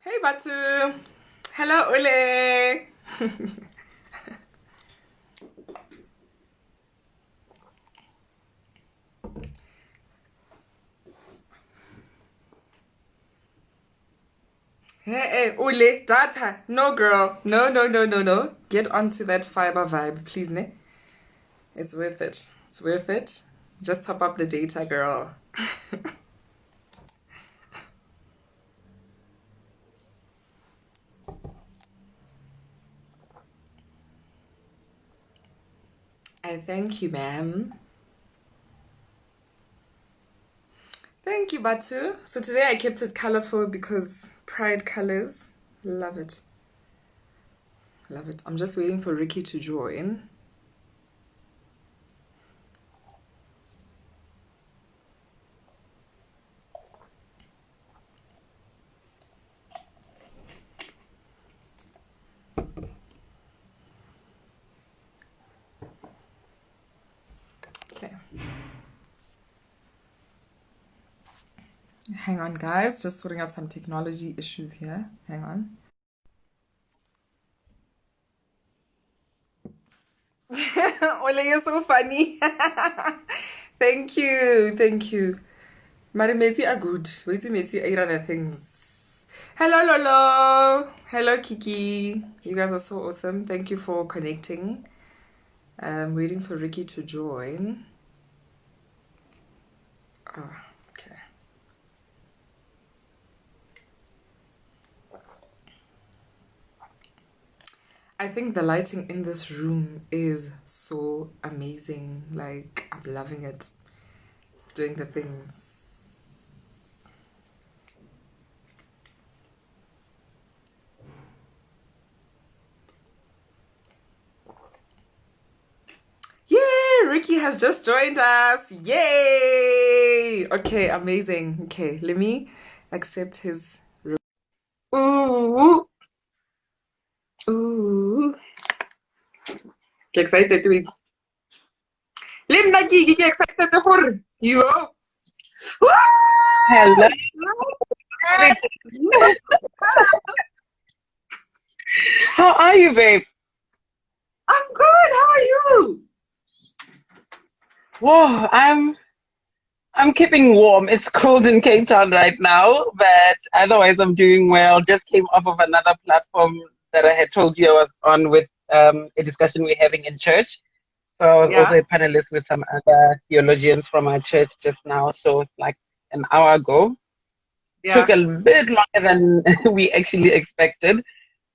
Hey Batu. Hello Ole. Hey, Ole, data. No girl. No, no, no, no, no. Get onto that fiber vibe, please, ne? It's worth it. It's worth it. Just top up the data, girl. I thank you, ma'am. Thank you, Batu. So today I kept it colorful because pride colors. Love it. Love it. I'm just waiting for Ricky to join. Okay. Hang on, guys. Just sorting out some technology issues here. Hang on. Ole, you're so funny. Thank you. Thank you. Marimeti are good. Waiti meti are other things. Hello, Lolo. Hello, Kiki. You guys are so awesome. Thank you for connecting. I'm waiting for Ricky to join. Oh, okay. I think the lighting in this room is so amazing. Like, I'm loving it. It's doing the things. Yay! Ricky has just joined us. Yay! Okay, amazing. Okay, let me accept his. Ooh, ooh. Get excited to it. Lim Nagi, get excited to her. You. Woo! Hello. How are you, babe? I'm good. How are you? Whoa, I'm keeping warm. It's cold in Cape Town right now, but otherwise I'm doing well. Just came off of another platform that I had told you I was on with a discussion we're having in church. So I was also Yeah, a panelist with some other theologians from our church just now. So like an hour ago. Took yeah. a bit longer than we actually expected.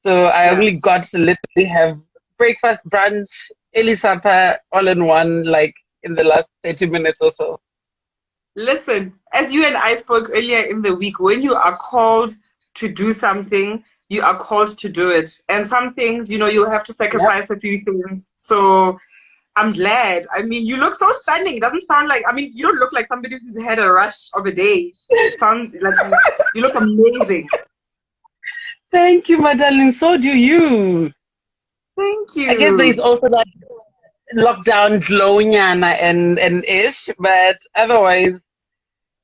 So I Yeah. only got to literally have breakfast, brunch, early supper, all in one, like in the last 30 minutes or so. Listen, as you and I spoke earlier in the week, when you are called to do something, you are called to do it. And some things, you have to Yep. sacrifice a few things. So I'm glad. I mean, you look so stunning. It doesn't sound like, I mean, you don't look like somebody who's had a rush of a day. It sounds like you look amazing. Thank you, my darling. So do you. Thank I guess there's you. also that lockdown glownyana and ish, but otherwise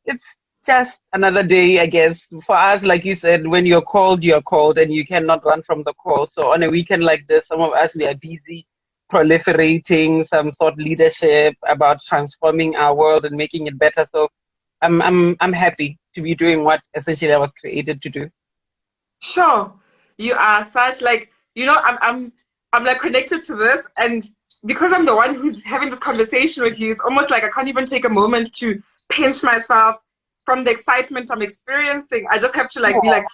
it's just another day, I guess. For us, like you said, when you're called and you cannot run from the call. So on a weekend like this, some of us, we are busy proliferating some thought leadership about transforming our world and making it better. So I'm happy to be doing what essentially I was created to do. Sure. You are such like, I'm like connected to this, and because I'm the one who's having this conversation with you, it's almost like I can't even take a moment to pinch myself from the excitement I'm experiencing. I just have to like be like,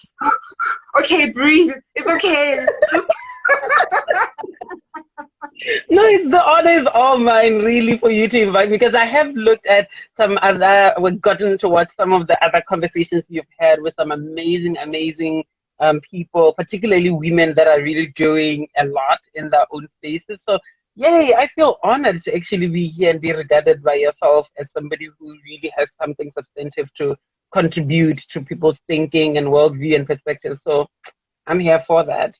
okay, breathe. It's okay. Just No, the honor is all mine, really, for you to invite me because I have looked at we've gotten to watch some of the other conversations you've had with some amazing people, particularly women that are really doing a lot in their own spaces. So, yay, I feel honored to actually be here and be regarded by yourself as somebody who really has something substantive to contribute to people's thinking and worldview and perspective. So, I'm here for that.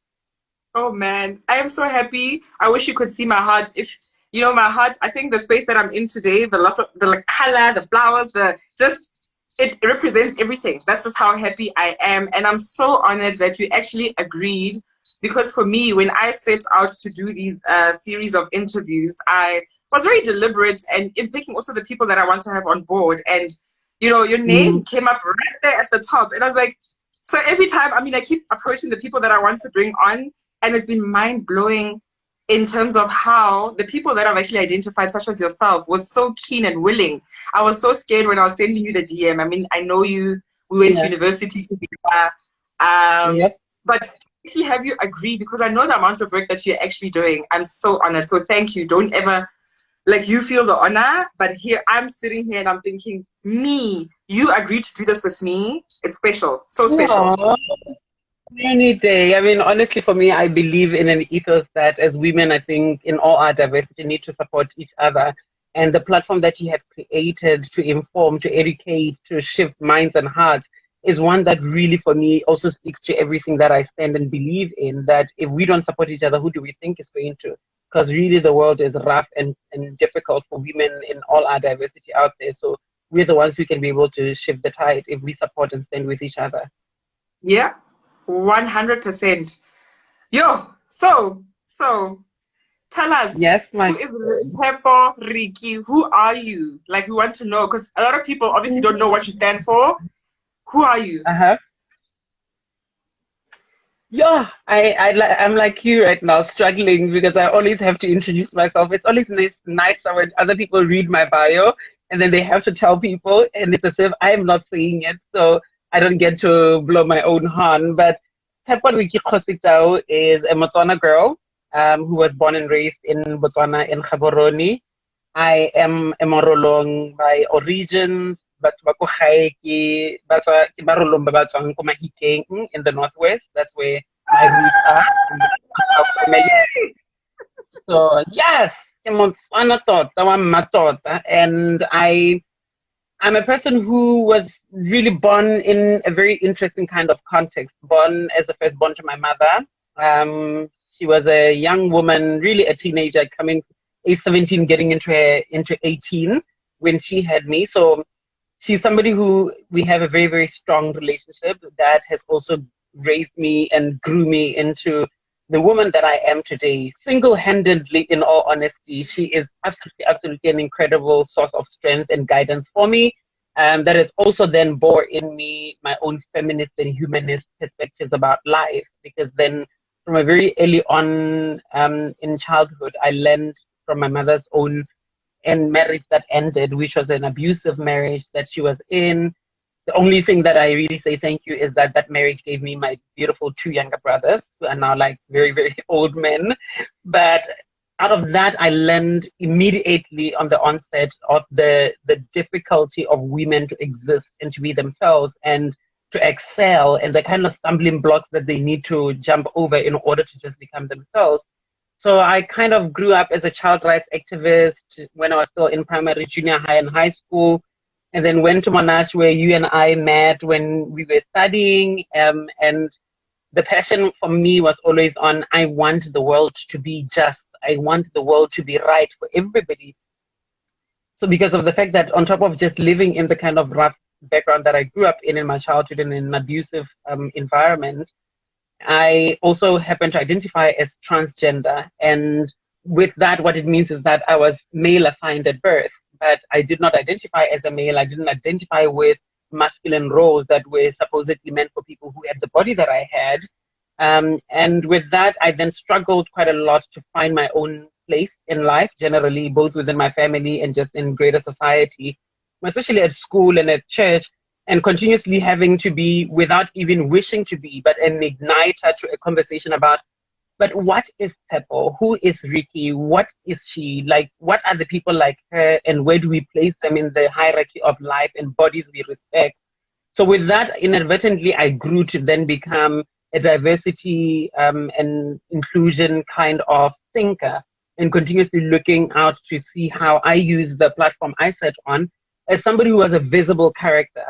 oh man, I am so happy. I wish you could see my heart. If my heart, I think the space that I'm in today, the lots of the like, color, the flowers, the just it represents everything. That's just how happy I am. And I'm so honored that you actually agreed, because for me, when I set out to do these series of interviews, I was very deliberate and in picking also the people that I want to have on board. And, you know, your name Mm. came up right there at the top. And I was like, so every time, I mean, I keep approaching the people that I want to bring on, and it's been mind blowing in terms of how the people that I've actually identified, such as yourself, was so keen and willing. I was so scared when I was sending you the DM. I mean, I know you, we went to Yeah. university together, um, Yep. but to actually have you agree, because I know the amount of work that you're actually doing. I'm so honored. So thank you. Don't ever, like, you feel the honor, but here I'm sitting here and I'm thinking, me, you agreed to do this with me. It's special, so special. Aw, any day. I mean, honestly, for me, I believe in an ethos that as women, I think in all our diversity, need to support each other. And the platform that you have created to inform, to educate, to shift minds and hearts is one that really, for me, also speaks to everything that I stand and believe in. That if we don't support each other, who do we think is going to? Because really, the world is rough and difficult for women in all our diversity out there. So we're the ones who can be able to shift the tide if we support and stand with each other. Yeah, 100%. Yo, so tell us, Yes, who my is friend. Tshepo Ricki? Who are you? Like, we want to know, because a lot of people obviously don't know what you stand for. Who are you? Uh-huh. Yeah, I'm like you right now, struggling because I always have to introduce myself. It's always nice when other people read my bio and then they have to tell people, and it's as if I'm not saying it, so I don't get to blow my own horn. But Tshepo Ricki Kgositau is a Botswana girl who was born and raised in Botswana in Gaborone. I am a Morolong by origins, but ba ko gae ke Marolong ba ba tswang ko Mahikeng in the northwest. That's where my roots are in the Kgositau family. So yes, ke Motswana tota wa mmatota, and I'm a person who was really born in a very interesting kind of context. Born as the firstborn to my mother. She was a young woman, really a teenager, coming age 17, getting into 18 when she had me. So she's somebody who we have a very, very strong relationship that has also raised me and grew me into the woman that I am today. Single-handedly, in all honesty, she is absolutely, absolutely an incredible source of strength and guidance for me. That has also then bore in me my own feminist and humanist perspectives about life, because then from a very early on in childhood, I learned from my mother's own and marriage that ended, which was an abusive marriage that she was in. The only thing that I really say thank you is that that marriage gave me my beautiful two younger brothers who are now like very, very old men. But out of that, I learned immediately on the onset of the difficulty of women to exist and to be themselves and to excel, and the kind of stumbling blocks that they need to jump over in order to just become themselves. So I kind of grew up as a child rights activist when I was still in primary, junior high, and high school, and then went to Monash where you and I met when we were studying. And the passion for me was always on, I want the world to be just. I want the world to be right for everybody. So because of the fact that on top of just living in the kind of rough background that I grew up in my childhood in an abusive environment, I also happen to identify as transgender. And with that, what it means is that I was male assigned at birth, but I did not identify as a male. I didn't identify with masculine roles that were supposedly meant for people who had the body that I had. And with that, I then struggled quite a lot to find my own place in life, generally, both within my family and just in greater society, especially at school and at church, and continuously having to be, without even wishing to be, but an igniter to a conversation about, but what is Tshepo? Who is Ricki? What is she? Like, what are the people like her? And where do we place them in the hierarchy of life and bodies we respect? So with that, inadvertently, I grew to then become a diversity and inclusion kind of thinker, and continuously looking out to see how I use the platform I sat on as somebody who was a visible character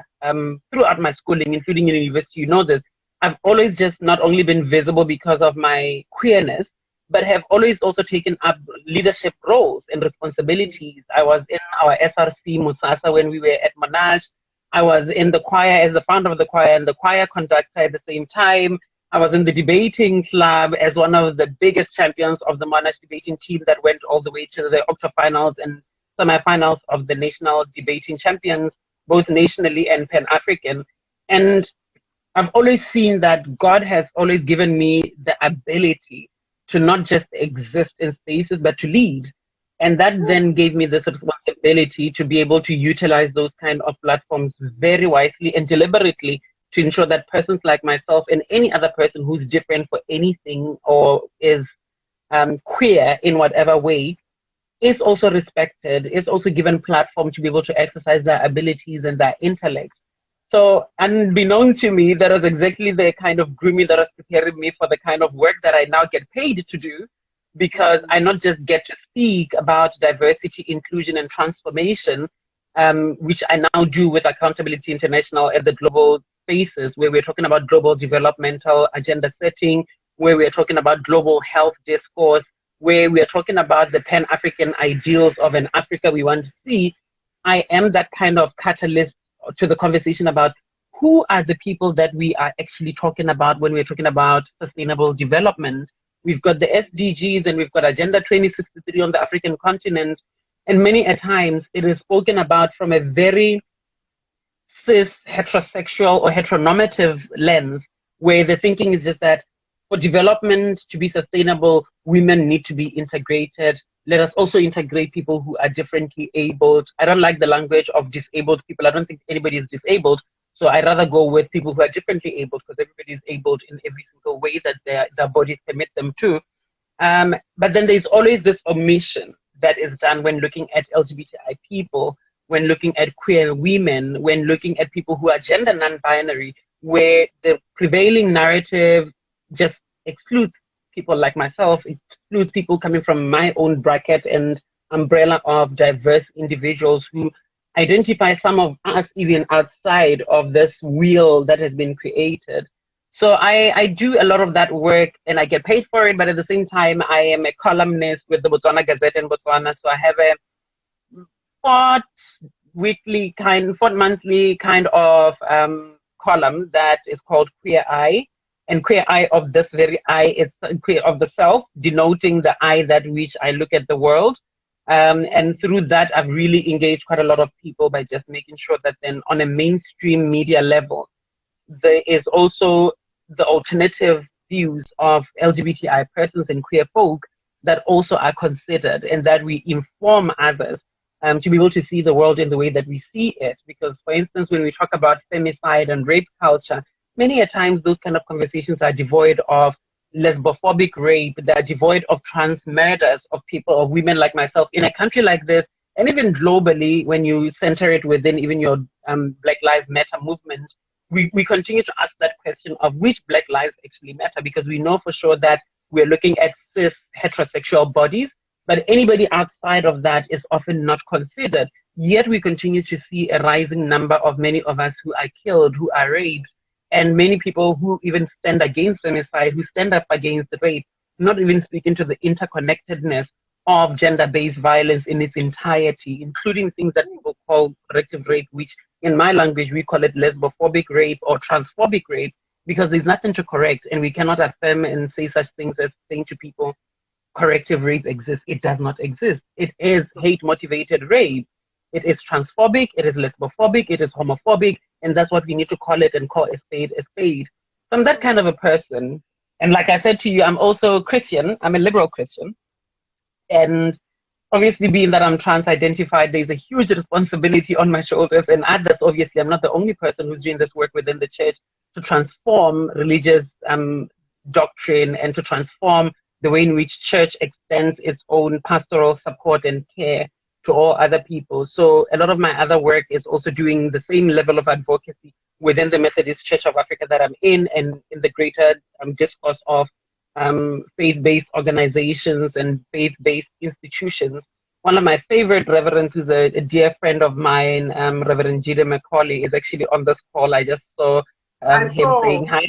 throughout my schooling, including in university. You know this. I've always just not only been visible because of my queerness, but have always also taken up leadership roles and responsibilities. I was in our SRC Musasa when we were at Monash. I was in the choir as the founder of the choir and the choir conductor at the same time. I was in the debating club as one of the biggest champions of the Monash debating team that went all the way to the octafinals and semifinals of the national debating champions, both nationally and Pan-African. And I've always seen that God has always given me the ability to not just exist in spaces, but to lead. And that then gave me this responsibility to be able to utilize those kind of platforms very wisely and deliberately to ensure that persons like myself and any other person who's different for anything or is queer in whatever way is also respected, is also given platform to be able to exercise their abilities and their intellect. So unbeknown to me, that was exactly the kind of grooming that was preparing me for the kind of work that I now get paid to do, because I not just get to speak about diversity, inclusion, and transformation, which I now do with Accountability International at the global spaces, where we're talking about global developmental agenda setting, where we're talking about global health discourse, where we're talking about the Pan-African ideals of an Africa we want to see. I am that kind of catalyst to the conversation about who are the people that we are actually talking about when we're talking about sustainable development. We've got the SDGs and we've got Agenda 2063 on the African continent. And many a times it is spoken about from a very cis, heterosexual or heteronormative lens, where the thinking is just that for development to be sustainable, women need to be integrated. Let us also integrate people who are differently abled. I don't like the language of disabled people. I don't think anybody is disabled. So I rather go with people who are differently abled, because everybody is abled in every single way that their bodies permit them to. But then there's always this omission that is done when looking at LGBTI people, when looking at queer women, when looking at people who are gender non-binary, where the prevailing narrative just excludes people like myself, excludes people coming from my own bracket and umbrella of diverse individuals who identify some of us even outside of this wheel that has been created. So I do a lot of that work and I get paid for it, but at the same time, I am a columnist with the Botswana Gazette in Botswana. So I have a fortmonthly kind of column that is called Queer Eye. And queer eye of this very eye, it's queer of the self, denoting the eye that which I look at the world. And through that, I've really engaged quite a lot of people by just making sure that then on a mainstream media level, there is also the alternative views of LGBTI persons and queer folk that also are considered, and that we inform others to be able to see the world in the way that we see it. Because, for instance, when we talk about femicide and rape culture, many a times those kind of conversations are devoid of lesbophobic rape, they're devoid of trans murders of people, of women like myself. In a country like this, and even globally, when you center it within even your Black Lives Matter movement, we continue to ask that question of which Black lives actually matter, because we know for sure that we're looking at cis heterosexual bodies, but anybody outside of that is often not considered. Yet we continue to see a rising number of many of us who are killed, who are raped, and many people who even stand against femicide, who stand up against rape, not even speaking to the interconnectedness of gender-based violence in its entirety, including things that people call corrective rape, which in my language we call it lesbophobic rape or transphobic rape, because there's nothing to correct, and we cannot affirm and say such things as saying to people, corrective rape exists. It does not exist. It is hate-motivated rape. It is transphobic, it is lesbophobic, it is homophobic, and that's what we need to call it and call a spade a spade. So I'm that kind of a person. And like I said to you, I'm also Christian. I'm a liberal Christian. And obviously, being that I'm trans-identified, there's a huge responsibility on my shoulders. And others, obviously, I'm not the only person who's doing this work within the church to transform religious doctrine and to transform the way in which church extends its own pastoral support and care to all other people. So a lot of my other work is also doing the same level of advocacy within the Methodist Church of Africa that I'm in, and in the greater discourse of faith-based organizations and faith-based institutions. One of my favorite reverends, who's a dear friend of mine, Reverend Jide Macaulay, is actually on this call. I just saw him saying hi.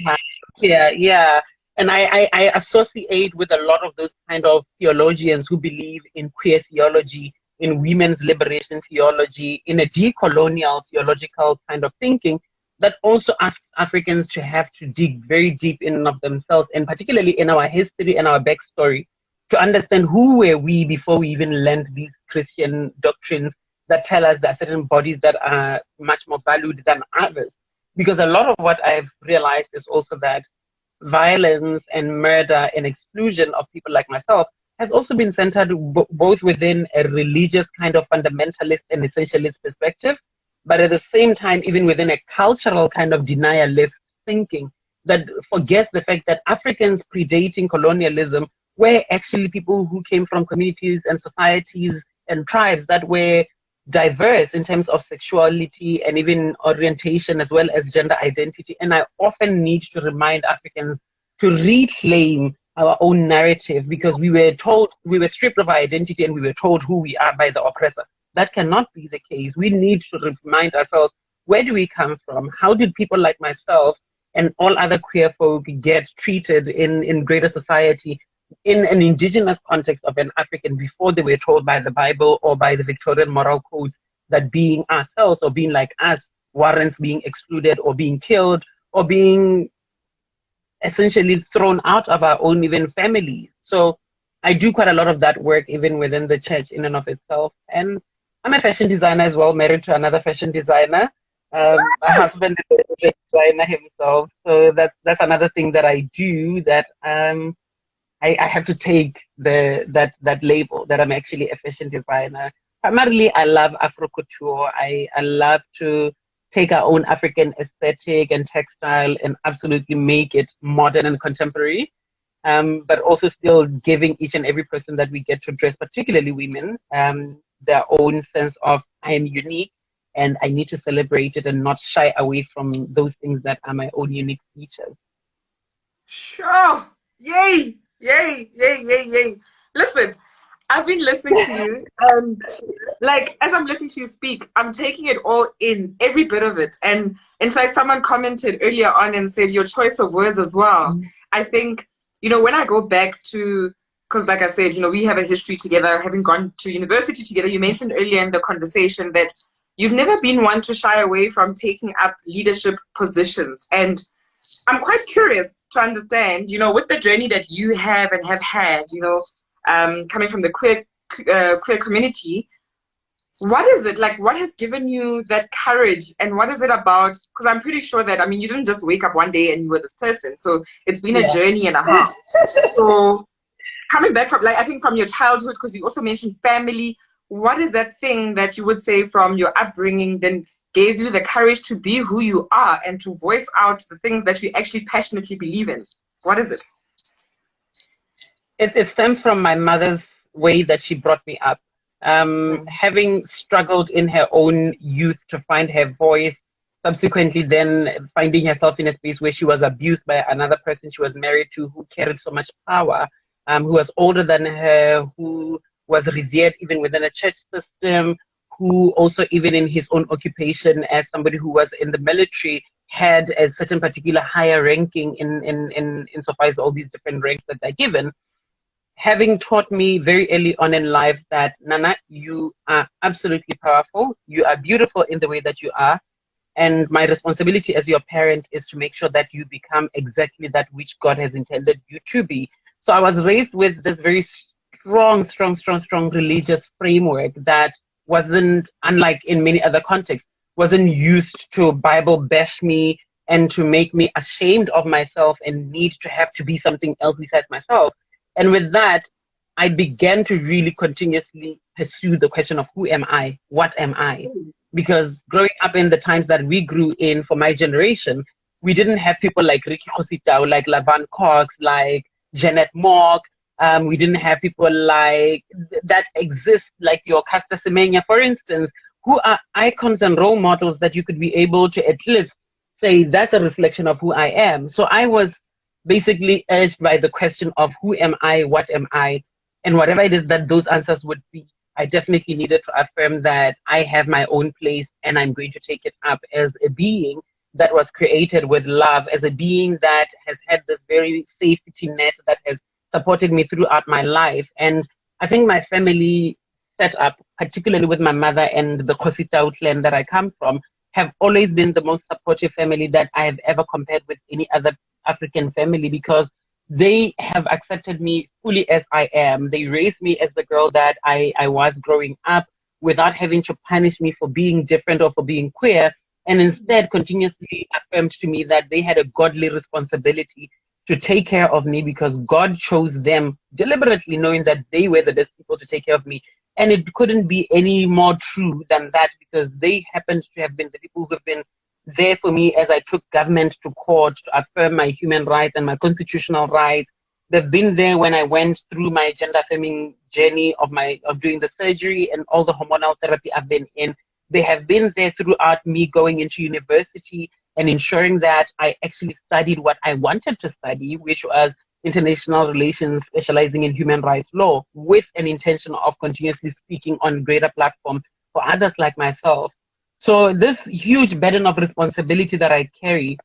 Yeah. And I associate with a lot of those kind of theologians who believe in queer theology in women's liberation theology, in a decolonial theological kind of thinking that also asks Africans to have to dig very deep in and of themselves, and particularly in our history and our backstory, to understand who were we before we even learned these Christian doctrines that tell us that certain bodies that are much more valued than others. Because a lot of what I've realized is also that violence and murder and exclusion of people like myself has also been centered both within a religious kind of fundamentalist and essentialist perspective, but at the same time, even within a cultural kind of denialist thinking that forgets the fact that Africans predating colonialism were actually people who came from communities and societies and tribes that were diverse in terms of sexuality and even orientation as well as gender identity. And I often need to remind Africans to reclaim our own narrative, because we were told, we were stripped of our identity and we were told who we are by the oppressor. That cannot be the case. We need to remind ourselves, where do we come from? How did people like myself and all other queer folk get treated in greater society in an indigenous context of an African before they were told by the Bible or by the Victorian moral codes that being ourselves or being like us warrants being excluded or being killed or being essentially thrown out of our own even families. So I do quite a lot of that work even within the church in and of itself. And I'm a fashion designer as well, married to another fashion designer. My husband is a designer himself. So that's another thing that I do, that I have to take that label that I'm actually a fashion designer. Primarily, I love Afro couture. I love to take our own African aesthetic and textile and absolutely make it modern and contemporary, but also still giving each and every person that we get to dress, particularly women, their own sense of I am unique and I need to celebrate it and not shy away from those things that are my own unique features. Sure. Yay. Yay, yay, yay, yay. Listen, I've been listening to you, and like as I'm listening to you speak, I'm taking it all in, every bit of it. And in fact, someone commented earlier on and said your choice of words as well. Mm-hmm. I think, when I go back to, because like I said, we have a history together, having gone to university together. You mentioned earlier in the conversation that you've never been one to shy away from taking up leadership positions. And I'm quite curious to understand, with the journey that you have and have had, coming from the queer community, what is it like? What has given you that courage, and what is it about? Because I'm pretty sure that you didn't just wake up one day and you were this person. So it's been a journey and a half. So coming back from, I think from your childhood, because you also mentioned family, what is that thing that you would say from your upbringing then gave you the courage to be who you are and to voice out the things that you actually passionately believe in? What is it? It stems from my mother's way that she brought me up. Having struggled in her own youth to find her voice, subsequently then finding herself in a space where she was abused by another person she was married to who carried so much power, who was older than her, who was revered even within a church system, who also even in his own occupation as somebody who was in the military had a certain particular higher ranking in so far as all these different ranks that they're given, having taught me very early on in life that, Nana, you are absolutely powerful, you are beautiful in the way that you are, and my responsibility as your parent is to make sure that you become exactly that which God has intended you to be. So I was raised with this very strong religious framework that wasn't, unlike in many other contexts, wasn't used to Bible bash me and to make me ashamed of myself and need to have to be something else besides myself. And with that, I began to really continuously pursue the question of who am I? What am I? Because growing up in the times that we grew in for my generation, we didn't have people like Ricki Kgositau, like Lavan Cox, like Janet Mock. We didn't have people like that exist, like your Caster Semenya, for instance, who are icons and role models that you could be able to at least say that's a reflection of who I am. So I was basically urged by the question of who am I, what am I, and whatever it is that those answers would be, I definitely needed to affirm that I have my own place and I'm going to take it up as a being that was created with love, as a being that has had this very safety net that has supported me throughout my life. And I think my family set up, particularly with my mother and the Kgositau clan that I come from, have always been the most supportive family that I have ever compared with any other African family, because they have accepted me fully as I am. They raised me as the girl that I was growing up, without having to punish me for being different or for being queer, and instead continuously affirmed to me that they had a godly responsibility to take care of me, because God chose them deliberately, knowing that they were the best people to take care of me. And it couldn't be any more true than that, because they happened to have been the people who have been there for me as I took government to court to affirm my human rights and my constitutional rights. They've been there when I went through my gender affirming journey of doing the surgery and all the hormonal therapy I've been in. They have been there throughout me going into university and ensuring that I actually studied what I wanted to study, which was international relations, specializing in human rights law, with an intention of continuously speaking on greater platform for others like myself. So this huge burden of responsibility that I carry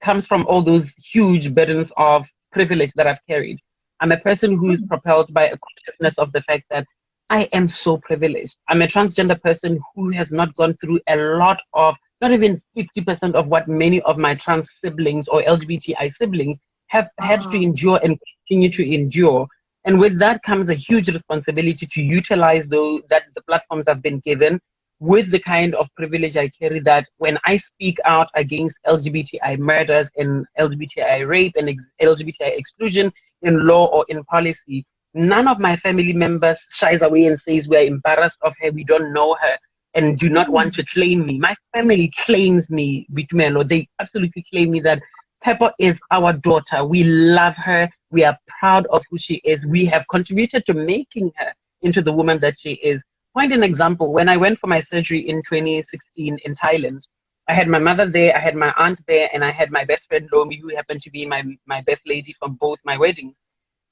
comes from all those huge burdens of privilege that I've carried. I'm a person who is propelled by a consciousness of the fact that I am so privileged. I'm a transgender person who has not gone through a lot of, not even 50% of what many of my trans siblings or LGBTI siblings have had to endure and continue to endure. And with that comes a huge responsibility to utilize the platforms I've been given, with the kind of privilege I carry, that when I speak out against LGBTI murders and LGBTI rape and LGBTI exclusion in law or in policy, none of my family members shies away and says we're embarrassed of her, we don't know her, and do not want to claim me. My family claims me, Bitumelo. They absolutely claim me that Tshepo is our daughter. We love her. We are proud of who she is. We have contributed to making her into the woman that she is. Point an example, when I went for my surgery in 2016 in Thailand, I had my mother there, I had my aunt there, and I had my best friend Lomi, who happened to be my best lady from both my weddings.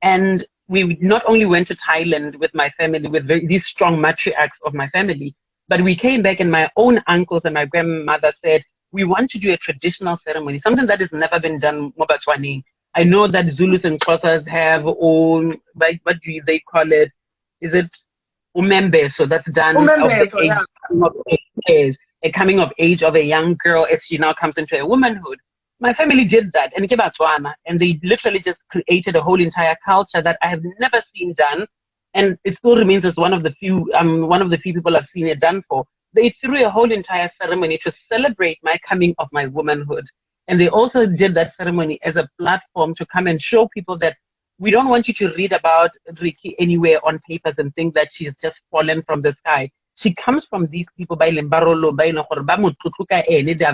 And we not only went to Thailand with my family, with these strong matriarchs of my family, but we came back and my own uncles and my grandmother said, we want to do a traditional ceremony, something that has never been done. I know that Zulus and Xhosas have own, like, what do they call it? Is it umembe? So that's done of the age, yeah. of 8 years, a coming of age of a young girl as she now comes into a womanhood. My family did that, and they literally just created a whole entire culture that I have never seen done, and it still remains as one of the few people I've seen it done for. They threw a whole entire ceremony to celebrate my coming of my womanhood, and they also did that ceremony as a platform to come and show people that we don't want you to read about Ricki anywhere on papers and think that she's just fallen from the sky. She comes from these people. They are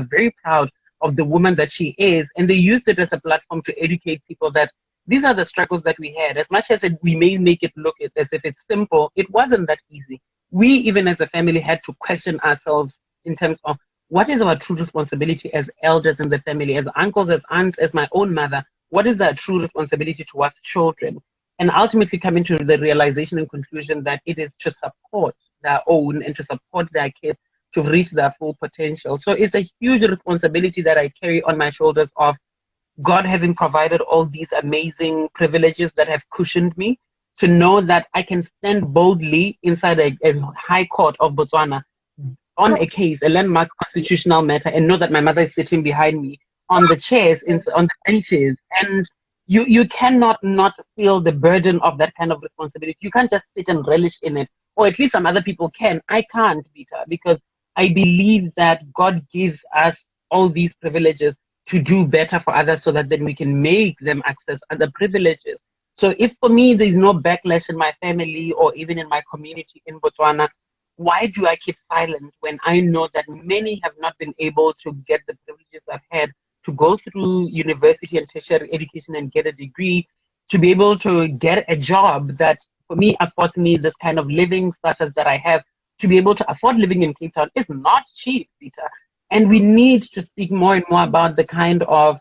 very proud of the woman that she is, and they used it as a platform to educate people that these are the struggles that we had. As much as we may make it look as if it's simple, it wasn't that easy. We, even as a family, had to question ourselves in terms of what is our true responsibility as elders in the family, as uncles, as aunts, as my own mother. What is our true responsibility towards children? And ultimately coming to the realization and conclusion that it is to support their own and to support their kids to reach their full potential. So it's a huge responsibility that I carry on my shoulders of God having provided all these amazing privileges that have cushioned me, to know that I can stand boldly inside a high court of Botswana on a case, a landmark constitutional matter, and know that my mother is sitting behind me on the chairs, on the benches. And you cannot not feel the burden of that kind of responsibility. You can't just sit and relish in it, or at least some other people can. I can't, Peter, because I believe that God gives us all these privileges to do better for others, so that then we can make them access other privileges. So if for me there's no backlash in my family or even in my community in Botswana, why do I keep silent when I know that many have not been able to get the privileges I've had, to go through university and tertiary education and get a degree, to be able to get a job that for me affords me this kind of living status that I have, to be able to afford living in Cape Town is not cheap, Peter. And we need to speak more and more about the kind of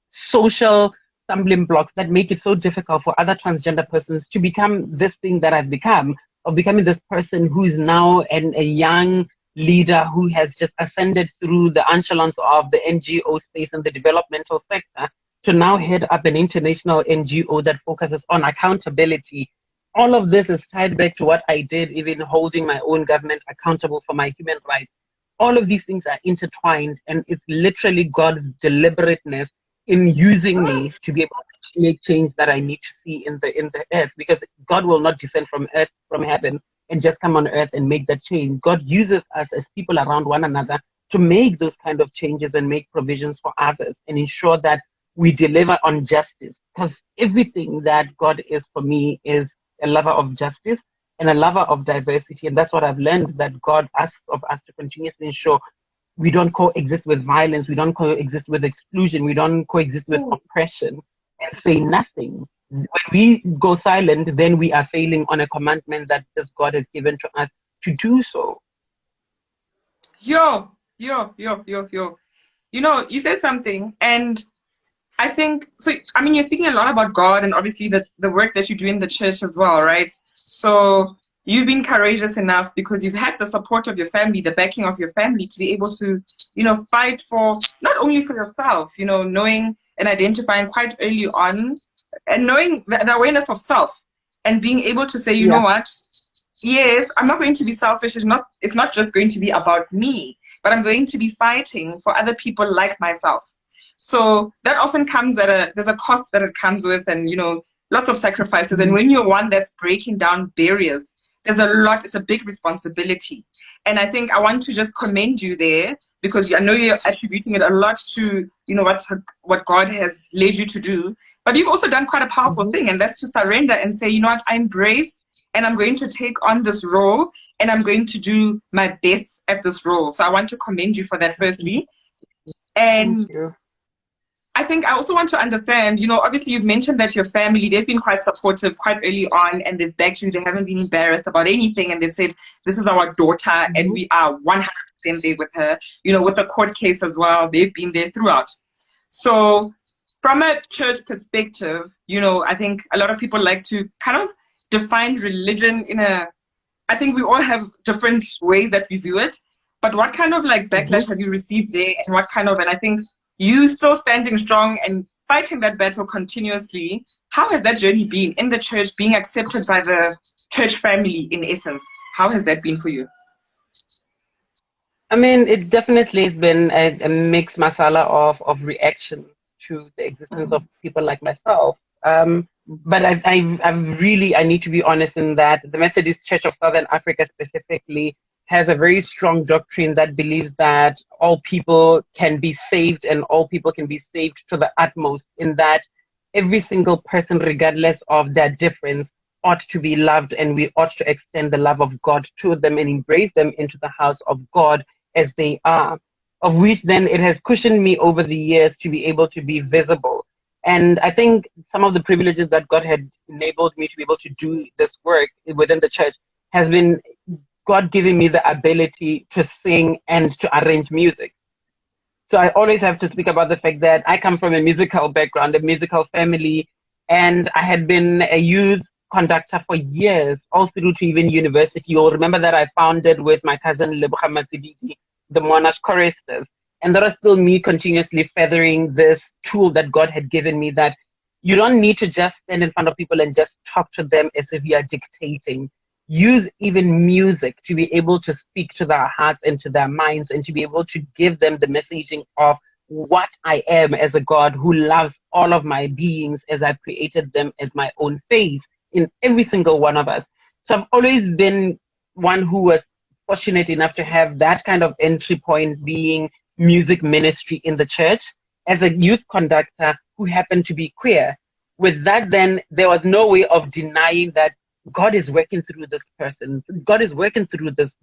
social stumbling blocks that make it so difficult for other transgender persons to become this thing that I've become, of becoming this person who is now a young leader who has just ascended through the echelons of the NGO space and the developmental sector to now head up an international NGO that focuses on accountability all of this is tied back to what I did, even holding my own government accountable for my human rights. All of these things are intertwined, and it's literally God's deliberateness in using me to be able to make change that I need to see in the earth, because God will not descend from heaven and just come on earth and make that change. God uses us as people around one another to make those kind of changes and make provisions for others and ensure that we deliver on justice. Because everything that God is for me is a lover of justice and a lover of diversity. And that's what I've learned, that God asks of us to continuously ensure we don't coexist with violence, we don't coexist with exclusion, we don't coexist with oppression and say nothing. When we go silent, then we are failing on a commandment that this God has given to us to do so. Yo. You know, you said something, and I think so. I mean, you're speaking a lot about God and obviously the work that you do in the church as well, right? So you've been courageous enough because you've had the support of your family, the backing of your family, to be able to, you know, fight for not only for yourself, you know, knowing and identifying quite early on and knowing the awareness of self and being able to say, you know what, yes, I'm not going to be selfish. It's not just going to be about me, but I'm going to be fighting for other people like myself. So that often comes at there's a cost that it comes with, and, you know, lots of sacrifices. And when you're one that's breaking down barriers, there's a lot, it's a big responsibility. And I think I want to just commend you there, because I know you're attributing it a lot to, you know, what God has led you to do. But you've also done quite a powerful thing, and that's to surrender and say, you know what, I embrace and I'm going to take on this role and I'm going to do my best at this role. So I want to commend you for that, firstly. And I think I also want to understand, you know, obviously you've mentioned that your family, they've been quite supportive quite early on, and they've backed you. They haven't been embarrassed about anything, and they've said, this is our daughter and we are 100% there with her. You know, with the court case as well, they've been there throughout. So from a church perspective, you know, I think a lot of people like to kind of define religion I think we all have different ways that we view it, but what kind of like backlash have you received there, and what kind of, and I think you still standing strong and fighting that battle continuously, how has that journey been in the church, being accepted by the church family in essence? How has that been for you? I mean, it definitely has been a mixed masala of reaction to the existence of people like myself. But I need to be honest in that the Methodist Church of Southern Africa specifically has a very strong doctrine that believes that all people can be saved and all people can be saved to the utmost, in that every single person, regardless of their difference, ought to be loved, and we ought to extend the love of God to them and embrace them into the house of God as they are, of which then it has cushioned me over the years to be able to be visible. And I think some of the privileges that God had enabled me to be able to do this work within the church has been God giving me the ability to sing and to arrange music. So I always have to speak about the fact that I come from a musical background, a musical family, and I had been a youth conductor for years, all through to even university. You'll remember that I founded with my cousin Leboga Matsidiki the Monash choristers. And that was still me continuously feathering this tool that God had given me, that you don't need to just stand in front of people and just talk to them as if you are dictating. Use even music to be able to speak to their hearts and to their minds, and to be able to give them the messaging of what I am as a God who loves all of my beings as I've created them as my own face in every single one of us. So I've always been one who was fortunate enough to have that kind of entry point, being music ministry in the church as a youth conductor who happened to be queer. With that, then there was no way of denying that God is working through this person. God is working through this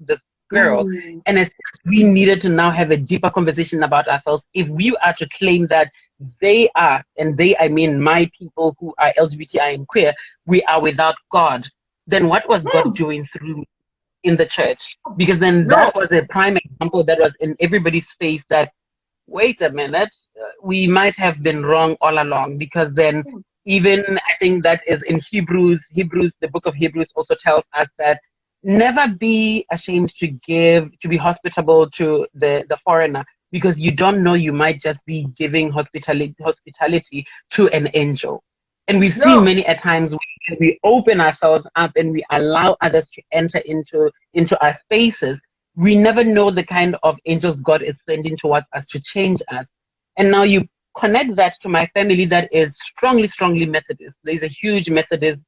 girl. And as we needed to now have a deeper conversation about ourselves, if we are to claim that they are, and they, I mean my people who are LGBTI and queer, we are without God, then what was God doing through me in the church? Because then that was a prime example that was in everybody's face, that wait a minute, we might have been wrong all along. Because then even I think that is in Hebrews, the book of Hebrews also tells us that never be ashamed to be hospitable to the foreigner, because you don't know, you might just be giving hospitality to an angel. And we've seen many a times and we open ourselves up and we allow others to enter into our spaces, we never know the kind of angels God is sending towards us to change us. And now you connect that to my family that is strongly, strongly Methodist. There's a huge Methodist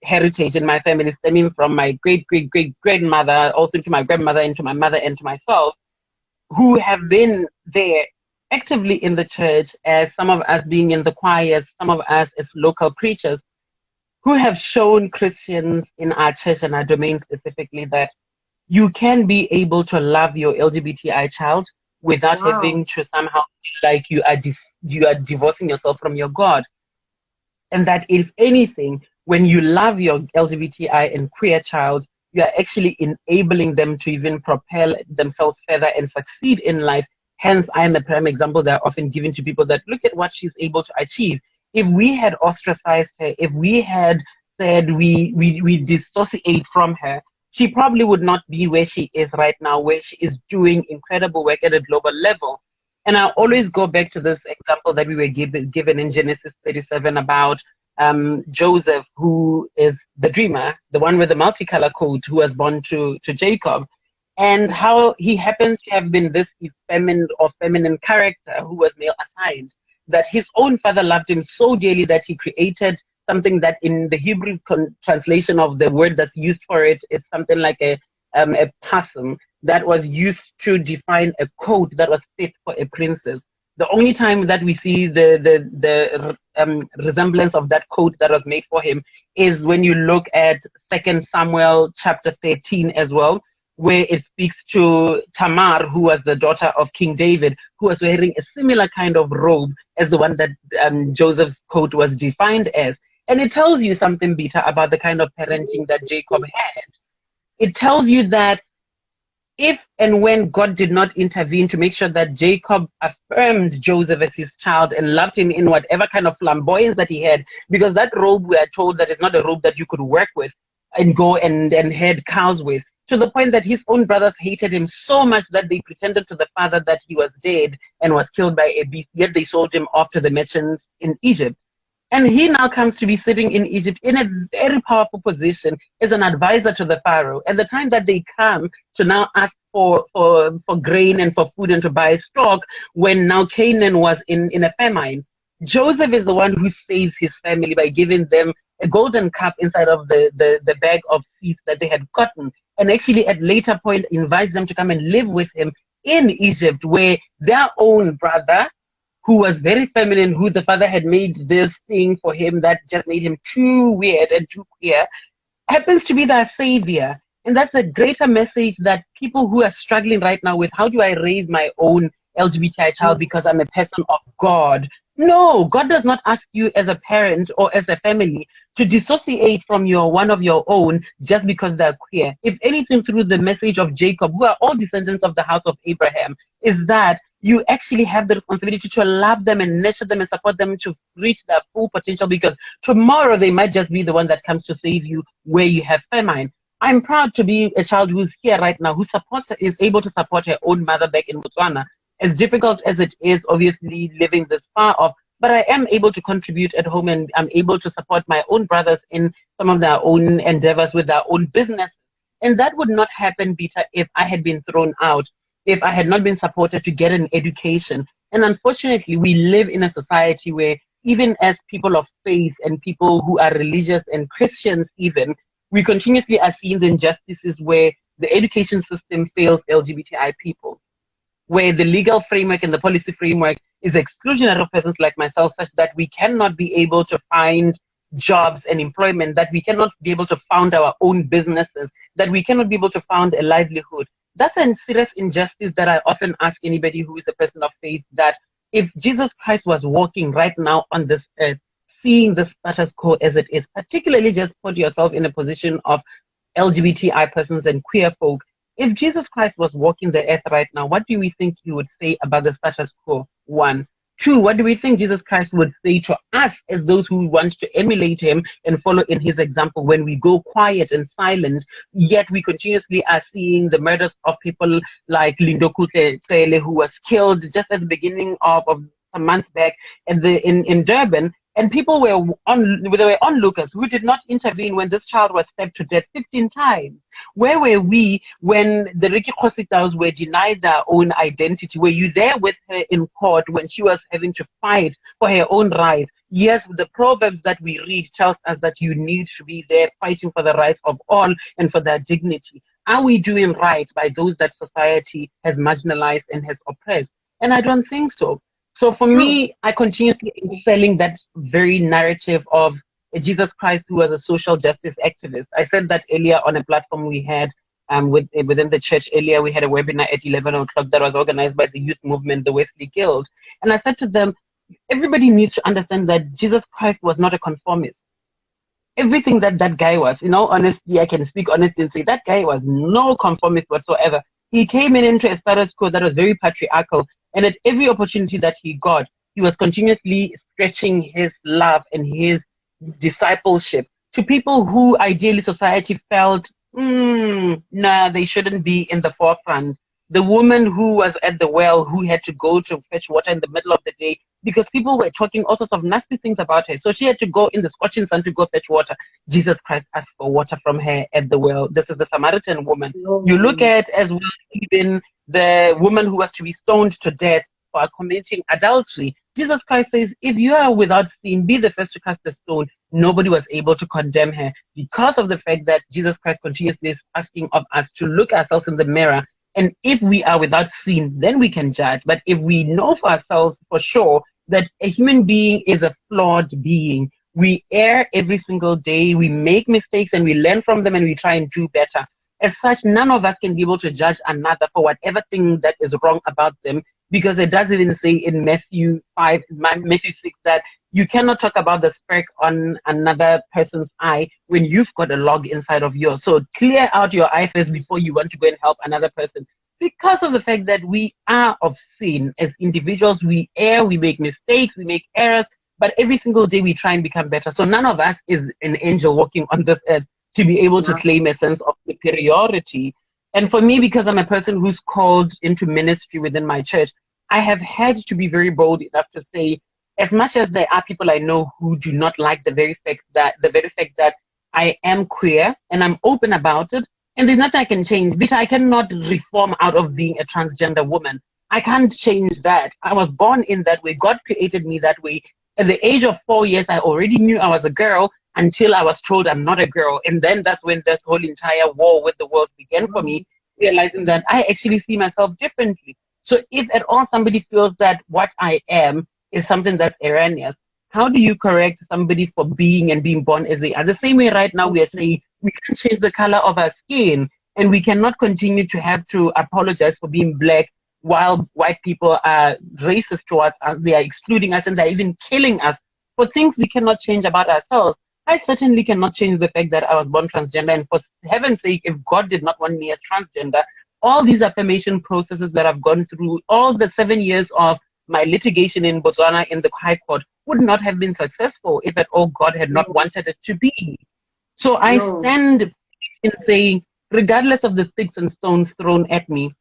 heritage in my family, stemming from my great-great-great-grandmother, also to my grandmother, and to my mother, and to myself, who have been there actively in the church, as some of us being in the choirs, some of us as local preachers, who have shown Christians in our church and our domain specifically that you can be able to love your LGBTI child without having to somehow feel like you are divorcing yourself from your God. And that if anything, when you love your LGBTI and queer child, you are actually enabling them to even propel themselves further and succeed in life. Hence, I am a prime example that are often given to people that look at what she's able to achieve. If we had ostracized her, if we had said we dissociate from her, she probably would not be where she is right now, where she is doing incredible work at a global level. And I always go back to this example that we were given in Genesis 37 about Joseph, who is the dreamer, the one with the multicolor coat, who was born to Jacob, and how he happens to have been this feminine character who was male assigned, that his own father loved him so dearly that he created something that in the Hebrew translation of the word that's used for it, it's something like a pasum that was used to define a coat that was fit for a princess. The only time that we see the resemblance of that coat that was made for him is when you look at 2 Samuel chapter 13 as well, where it speaks to Tamar, who was the daughter of King David, who was wearing a similar kind of robe as the one that Joseph's coat was defined as. And it tells you something, Beta, about the kind of parenting that Jacob had. It tells you that if and when God did not intervene to make sure that Jacob affirmed Joseph as his child and loved him in whatever kind of flamboyance that he had, because that robe, we are told that it's not a robe that you could work with and go and herd cows with, to the point that his own brothers hated him so much that they pretended to the father that he was dead and was killed by a beast, yet they sold him off to the merchants in Egypt. And he now comes to be sitting in Egypt in a very powerful position as an advisor to the Pharaoh. At the time that they come to now ask for grain and for food and to buy stock, when now Canaan was in a famine, Joseph is the one who saves his family by giving them a golden cup inside of the bag of seeds that they had gotten. And actually at later point invites them to come and live with him in Egypt, where their own brother, who was very feminine, who the father had made this thing for him that just made him too weird and too queer, happens to be their savior. And that's a greater message that people who are struggling right now with, how do I raise my own LGBTI child because I'm a person of God? No, God does not ask you as a parent or as a family to dissociate from one of your own just because they're queer. If anything, through the message of Jacob, who are all descendants of the house of Abraham, is that you actually have the responsibility to love them and nurture them and support them to reach their full potential, because tomorrow they might just be the one that comes to save you where you have famine. I'm proud to be a child who's here right now, who is able to support her own mother back in Botswana. As difficult as it is, obviously, living this far off, but I am able to contribute at home, and I'm able to support my own brothers in some of their own endeavors with their own business. And that would not happen, Beta, if I had been thrown out, if I had not been supported to get an education. And unfortunately, we live in a society where even as people of faith and people who are religious and Christians even, we continuously are seeing the injustices where the education system fails LGBTI people, where the legal framework and the policy framework is exclusionary of persons like myself, such that we cannot be able to find jobs and employment, that we cannot be able to found our own businesses, that we cannot be able to found a livelihood. That's a serious injustice that I often ask anybody who is a person of faith, that if Jesus Christ was walking right now on this earth, seeing the status quo as it is, particularly just put yourself in a position of LGBTI persons and queer folk, if Jesus Christ was walking the earth right now, what do we think he would say about the status quo? 1. 2, what do we think Jesus Christ would say to us as those who want to emulate him and follow in his example when we go quiet and silent, yet we continuously are seeing the murders of people like Lindo Kutlele, who was killed just at the beginning of some months back in Durban, And people were there were onlookers who did not intervene when this child was stabbed to death 15 times. Where were we when the Ricki Kgositaus were denied their own identity? Were you there with her in court when she was having to fight for her own rights? Yes, the Proverbs that we read tells us that you need to be there fighting for the rights of all and for their dignity. Are we doing right by those that society has marginalized and has oppressed? And I don't think so. So for True. me, I continuously selling that very narrative of Jesus Christ who was a social justice activist. I said that earlier on a platform we had within the church earlier. We had a webinar at 11 o'clock that was organized by the youth movement, the Wesley Guild. And I said to them, everybody needs to understand that Jesus Christ was not a conformist. Everything that that guy was, honestly, I can speak honestly and say that guy was no conformist whatsoever. He came into a status quo that was very patriarchal. And at every opportunity that he got, he was continuously stretching his love and his discipleship to people who ideally society felt, nah, they shouldn't be in the forefront. The woman who was at the well, who had to go to fetch water in the middle of the day because people were talking all sorts of nasty things about her. So she had to go in the scorching sun to go fetch water. Jesus Christ asked for water from her at the well. This is the Samaritan woman. You look at as well even the woman who was to be stoned to death for committing adultery. Jesus Christ says, if you are without sin, be the first to cast the stone. Nobody was able to condemn her because of the fact that Jesus Christ continuously is asking of us to look ourselves in the mirror. And if we are without sin, then we can judge. But if we know for ourselves for sure that a human being is a flawed being, we err every single day, we make mistakes and we learn from them and we try and do better. As such, none of us can be able to judge another for whatever thing that is wrong about them, because it does even say in Matthew 6 that you cannot talk about the speck on another person's eye when you've got a log inside of yours. So clear out your eye first before you want to go and help another person. Because of the fact that we are of sin as individuals, we err, we make mistakes, we make errors, but every single day we try and become better. So none of us is an angel walking on this earth to be able to claim a sense of superiority. And for me, because I'm a person who's called into ministry within my church, I have had to be very bold enough to say, as much as there are people I know who do not like the very fact that I am queer and I'm open about it, and there's nothing I can change, because I cannot reform out of being a transgender woman. I can't change that. I was born in that way. God created me that way. At the age of 4 years, I already knew I was a girl until I was told I'm not a girl. And then that's when this whole entire war with the world began for me, realizing that I actually see myself differently. So if at all somebody feels that what I am is something that's erroneous, how do you correct somebody for being and being born as they are? The same way right now we are saying we can't change the color of our skin, and we cannot continue to have to apologize for being black while white people are racist towards us. They are excluding us and they're even killing us for things we cannot change about ourselves. I certainly cannot change the fact that I was born transgender, and for heaven's sake, if God did not want me as transgender, all these affirmation processes that I've gone through, all the 7 years of my litigation in Botswana in the High Court would not have been successful if at all God had not wanted it to be. So I stand in saying, regardless of the sticks and stones thrown at me,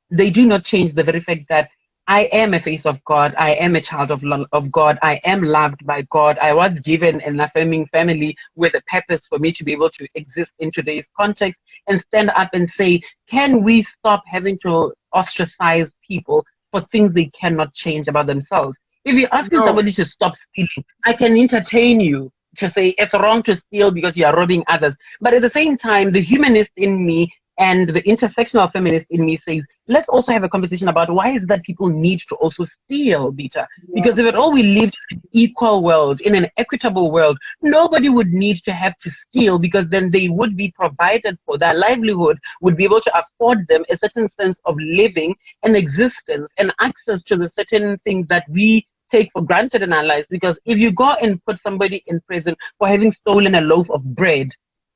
they do not change the very fact that I am a face of God. I am a child of God. I am loved by God. I was given an affirming family with a purpose for me to be able to exist in today's context and stand up and say, can we stop having to ostracize people for things they cannot change about themselves? If you're asking somebody to stop stealing, I can entertain you to say it's wrong to steal because you are robbing others. But at the same time, the humanist in me and the intersectional feminist in me says, let's also have a conversation about why is that people need to also steal, Bita? Because if at all we lived in an equal world, in an equitable world, nobody would need to have to steal, because then they would be provided for. Their livelihood would be able to afford them a certain sense of living and existence and access to the certain things that we take for granted in our lives. Because if you go and put somebody in prison for having stolen a loaf of bread,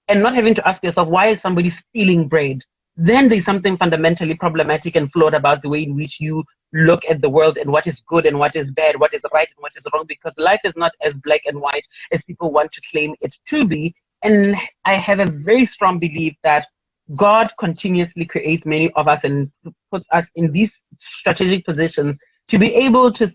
and not having to ask yourself, why is somebody stealing bread? Then there's something fundamentally problematic and flawed about the way in which you look at the world and what is good and what is bad, what is right and what is wrong, because life is not as black and white as people want to claim it to be. And I have a very strong belief that God continuously creates many of us and puts us in these strategic positions to be able to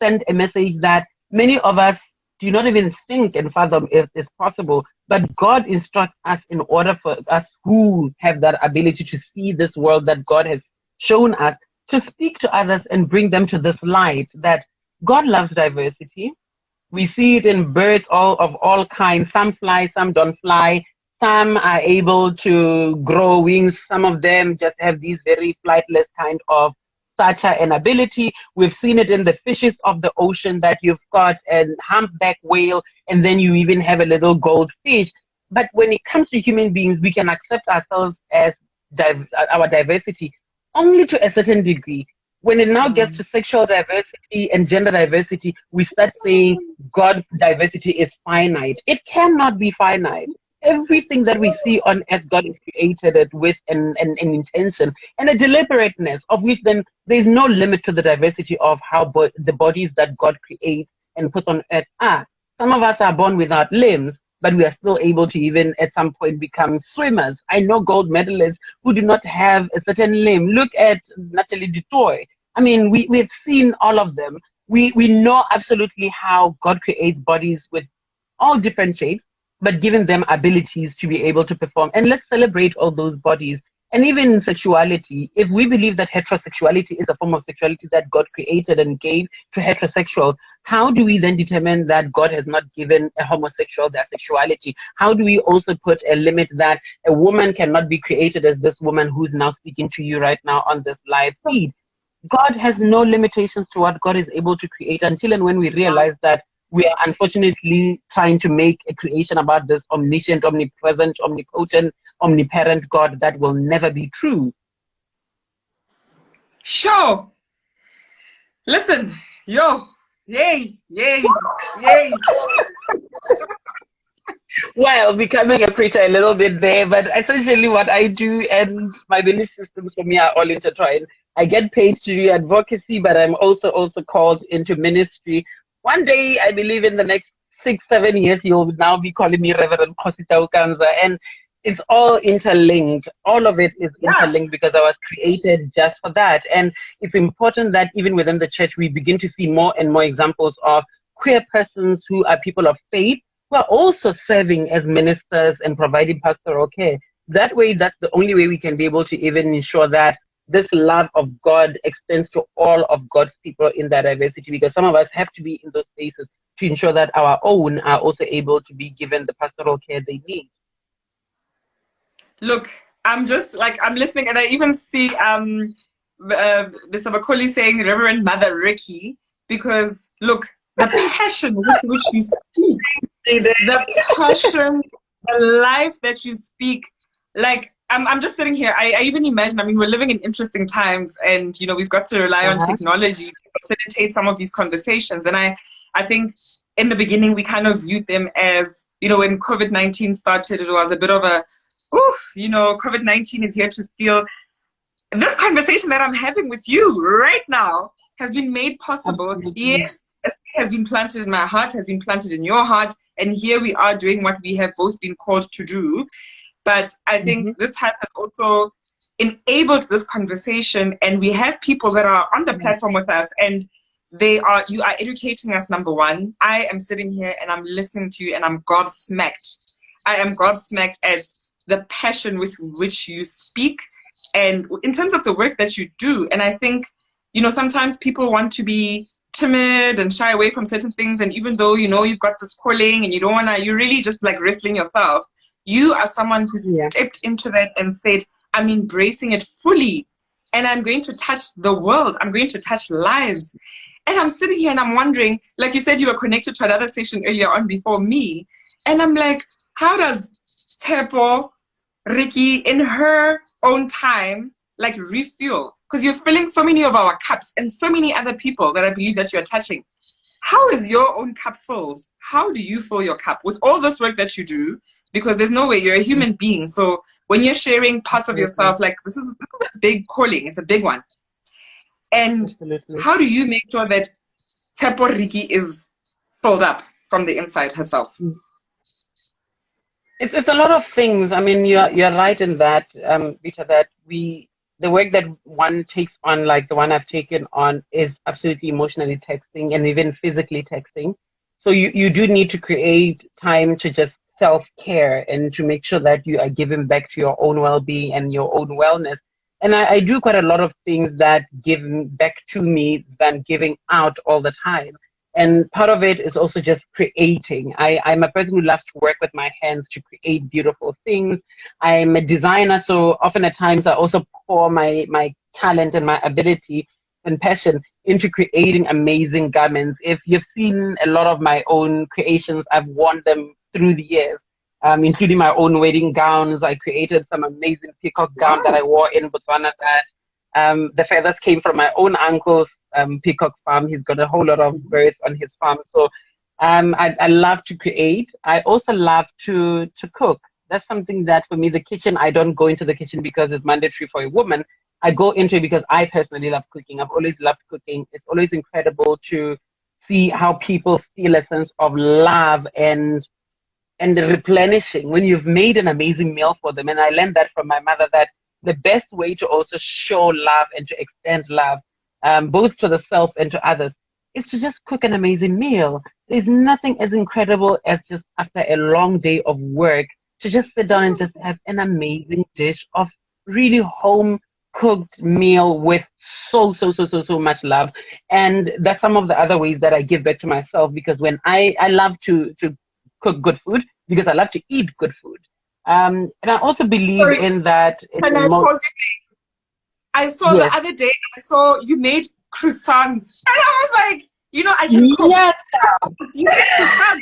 send a message that many of us do not even think and fathom if it's possible. But God instructs us in order for us who have that ability to see this world that God has shown us to speak to others and bring them to this light that God loves diversity. We see it in birds of all kinds. Some fly, some don't fly. Some are able to grow wings. Some of them just have these very flightless kind of stature and ability. We've seen it in the fishes of the ocean that you've got a humpback whale, and then you even have a little goldfish. But when it comes to human beings, we can accept ourselves as our diversity only to a certain degree. When it now gets to sexual diversity and gender diversity, we start saying God diversity is finite. It cannot be finite. Everything that we see on earth, God has created it with an intention and a deliberateness, of which then there's no limit to the diversity of how the bodies that God creates and puts on earth are. Some of us are born without limbs, but we are still able to even at some point become swimmers. I know gold medalists who do not have a certain limb. Look at Natalie Dutoy. I mean, we've seen all of them. We know absolutely how God creates bodies with all different shapes, but giving them abilities to be able to perform. And let's celebrate all those bodies. And even in sexuality, if we believe that heterosexuality is a form of sexuality that God created and gave to heterosexuals, how do we then determine that God has not given a homosexual their sexuality? How do we also put a limit that a woman cannot be created as this woman who's now speaking to you right now on this live feed? God has no limitations to what God is able to create until and when we realize that we are unfortunately trying to make a creation about this omniscient, omnipresent, omnipotent, omniparent God that will never be true. Sure. Listen, yo, yay, yay, yay. Well, becoming a preacher a little bit there, but essentially what I do and my belief systems for me are all intertwined. I get paid to do advocacy, but I'm also called into ministry. One day, I believe in the next 6-7 years, you'll now be calling me Reverend Kgositau-Kanza, and it's all interlinked. All of it is interlinked because I was created just for that. And it's important that even within the church, we begin to see more and more examples of queer persons who are people of faith, who are also serving as ministers and providing pastoral care. That way, that's the only way we can be able to even ensure that this love of God extends to all of God's people in their diversity, because some of us have to be in those spaces to ensure that our own are also able to be given the pastoral care they need. Look, I'm just like, I'm listening, and I even see Mr. Makoli saying Reverend Mother Ricki, because look, the passion with which you speak, the passion, the life that you speak, like, I'm just sitting here. I even imagine, I mean, we're living in interesting times, and, you know, we've got to rely on technology to facilitate some of these conversations. And I think in the beginning, we kind of viewed them as, you know, when COVID-19 started, it was a bit of a, oof, you know, COVID-19 is here to steal. And this conversation that I'm having with you right now has been made possible. Absolutely. Yes, a seed has been planted in my heart, has been planted in your heart, and here we are doing what we have both been called to do. But I think this has also enabled this conversation, and we have people that are on the platform with us, and you are educating us, number one. I am sitting here and I'm listening to you, and I'm gobsmacked. I am gobsmacked at the passion with which you speak, and in terms of the work that you do. And I think, you know, sometimes people want to be timid and shy away from certain things, and even though, you know, you've got this calling and you don't want to, you're really just like wrestling yourself. You are someone who stepped into that and said, I'm embracing it fully, and I'm going to touch the world. I'm going to touch lives. And I'm sitting here and I'm wondering, like you said, you were connected to another session earlier on before me. And I'm like, how does Tshepo Ricki, in her own time, like refuel? Because you're filling so many of our cups and so many other people that I believe that you're touching. How is your own cup filled? How do you fill your cup with all this work that you do? Because there's no way, you're a human being. So when you're sharing parts of yourself, like this is a big calling. It's a big one. And how do you make sure that Tshepo Ricki is filled up from the inside herself? It's a lot of things. I mean, you're right in that, Vita, that the work that one takes on, like the one I've taken on, is absolutely emotionally texting and even physically texting. So you do need to create time to just self-care and to make sure that you are giving back to your own well-being and your own wellness. And I do quite a lot of things that give back to me than giving out all the time. And part of it is also just creating. I'm a person who loves to work with my hands to create beautiful things. I'm a designer, so often at times I also pour my talent and my ability and passion into creating amazing garments. If you've seen a lot of my own creations, I've worn them through the years, including my own wedding gowns. I created some amazing peacock gown that I wore in Botswana that the feathers came from my own uncle's peacock farm. He's got a whole lot of birds on his farm. So I love to create. I also love to cook. That's something that for me, the kitchen, I don't go into the kitchen because it's mandatory for a woman. I go into it because I personally love cooking. I've always loved cooking. It's always incredible to see how people feel a sense of love and the replenishing when you've made an amazing meal for them. And I learned that from my mother, that the best way to also show love and to extend love, both to the self and to others, is to just cook an amazing meal. There's nothing as incredible as just after a long day of work to just sit down and just have an amazing dish of really home cooked meal with so much love. And that's some of the other ways that I give back to myself, because when I love to cook good food because I love to eat good food. And I also believe Sorry, in that. In can the I pause you? I saw the Yes. other day, I saw you made croissants. And I was like, I can cook. Yes. You made croissants.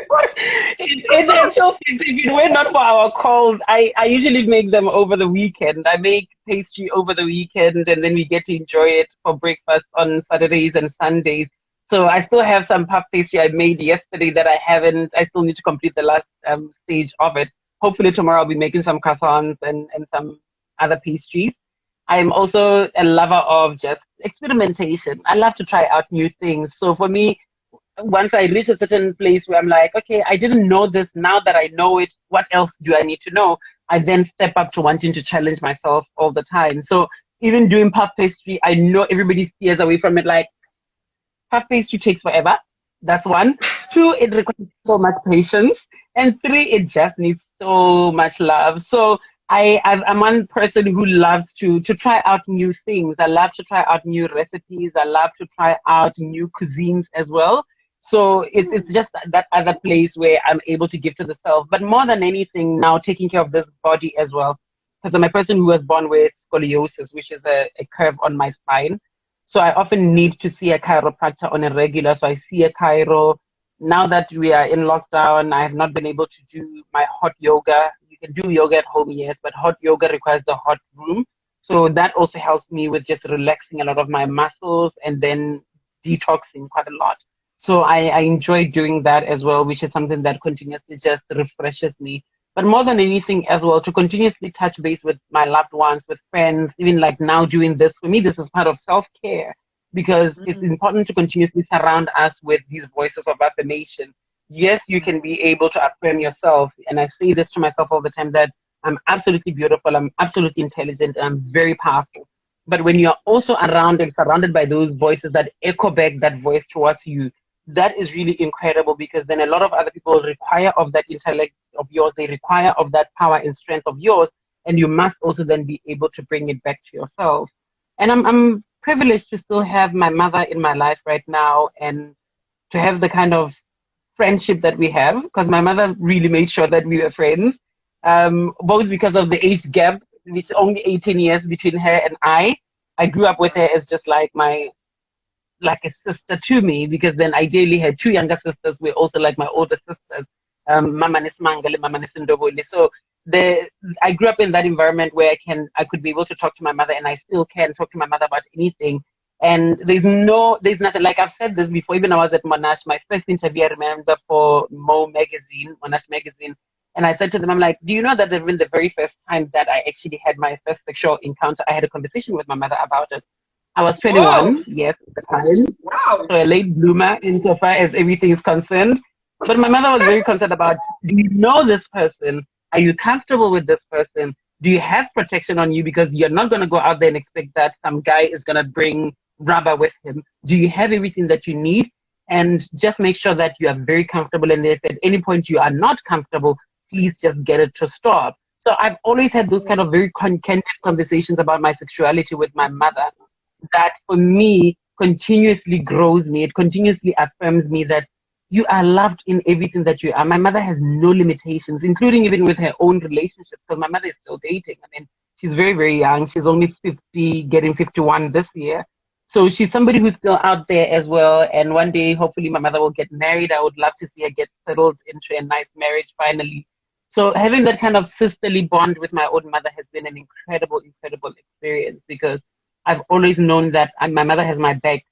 What? It's actual things. If it were not for our calls, I usually make them over the weekend. I make pastry over the weekend, and then we get to enjoy it for breakfast on Saturdays and Sundays. So I still have some puff pastry I made yesterday that I still need to complete the last stage of it. Hopefully tomorrow I'll be making some croissants and some other pastries. I'm also a lover of just experimentation. I love to try out new things. So for me, once I reach a certain place where I'm like, okay, I didn't know this. Now that I know it, what else do I need to know? I then step up to wanting to challenge myself all the time. So even doing puff pastry, I know everybody steers away from it like, puff pastry takes forever. That's one. Two, it requires so much patience. And three, it just needs so much love. So I'm one person who loves to try out new things. I love to try out new recipes. I love to try out new cuisines as well. So it's just that other place where I'm able to give to the self. But more than anything, now taking care of this body as well. Because I'm a person who was born with scoliosis, which is a curve on my spine. So I often need to see a chiropractor on a regular. So I see a chiro. Now that we are in lockdown, I have not been able to do my hot yoga. You can do yoga at home, yes, but hot yoga requires the hot room. So that also helps me with just relaxing a lot of my muscles and then detoxing quite a lot. So I enjoy doing that as well, which is something that continuously just refreshes me. But more than anything as well, to continuously touch base with my loved ones, with friends, even like now doing this, for me, this is part of self-care because it's important to continuously surround us with these voices of affirmation. Yes, you can be able to affirm yourself. And I say this to myself all the time that I'm absolutely beautiful, I'm absolutely intelligent, and I'm very powerful. But when you're also around and surrounded by those voices that echo back that voice towards you, that is really incredible because then a lot of other people require of that intellect of yours, they require of that power and strength of yours, and you must also then be able to bring it back to yourself. And I'm privileged to still have my mother in my life right now and to have the kind of friendship that we have because my mother really made sure that we were friends, both because of the age gap, which is only 18 years between her and I. I grew up with her as just like a sister to me because then I ideally had two younger sisters who were also like my older sisters, Mama Nismangale, Mama Nisindobole. So I grew up in that environment where I could be able to talk to my mother and I still can talk to my mother about anything. And there's nothing, like I've said this before, even when I was at Monash, my first interview I remember for Monash magazine, and I said to them, I'm like, do you know that even the very first time that I actually had my first sexual encounter, I had a conversation with my mother about it. I was Whoa. 21, yes, at the time. Wow. So a late bloomer insofar as everything is concerned. But my mother was very concerned about, do you know this person? Are you comfortable with this person? Do you have protection on you? Because you're not going to go out there and expect that some guy is going to bring rubber with him. Do you have everything that you need? and just make sure that you are very comfortable. And if at any point you are not comfortable, please just get it to stop. So I've always had those kind of very candid conversations about my sexuality with my mother that for me continuously grows me. It continuously affirms me that you are loved in everything that you are. My mother has no limitations, including even with her own relationships, because my mother is still dating. I mean, she's very, very young. She's only 50, getting 51 this year. So she's somebody who's still out there as well. And one day, hopefully, my mother will get married. I would love to see her get settled into a nice marriage finally. So having that kind of sisterly bond with my own mother has been an incredible, incredible experience, because I've always known that my mother has my back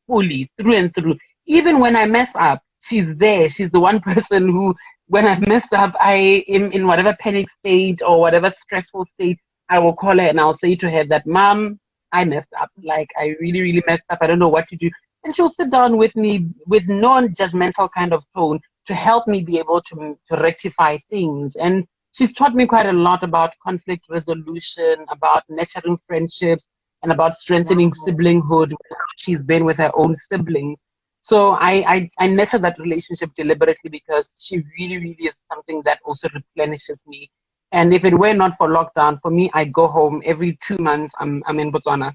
fully through and through. Even when I mess up, she's there. She's the one person who, when I've messed up, I am in whatever panic state or whatever stressful state, I will call her and I'll say to her that, Mom, I messed up. Like, I really, really messed up. I don't know what to do. And she'll sit down with me with non-judgmental kind of tone to help me be able to rectify things. And she's taught me quite a lot about conflict resolution, about nurturing friendships, and about strengthening siblinghood. She's been with her own siblings. So I nurture that relationship deliberately, because she really, really is something that also replenishes me. And if it were not for lockdown, for me, I go home every 2 months. I'm in Botswana,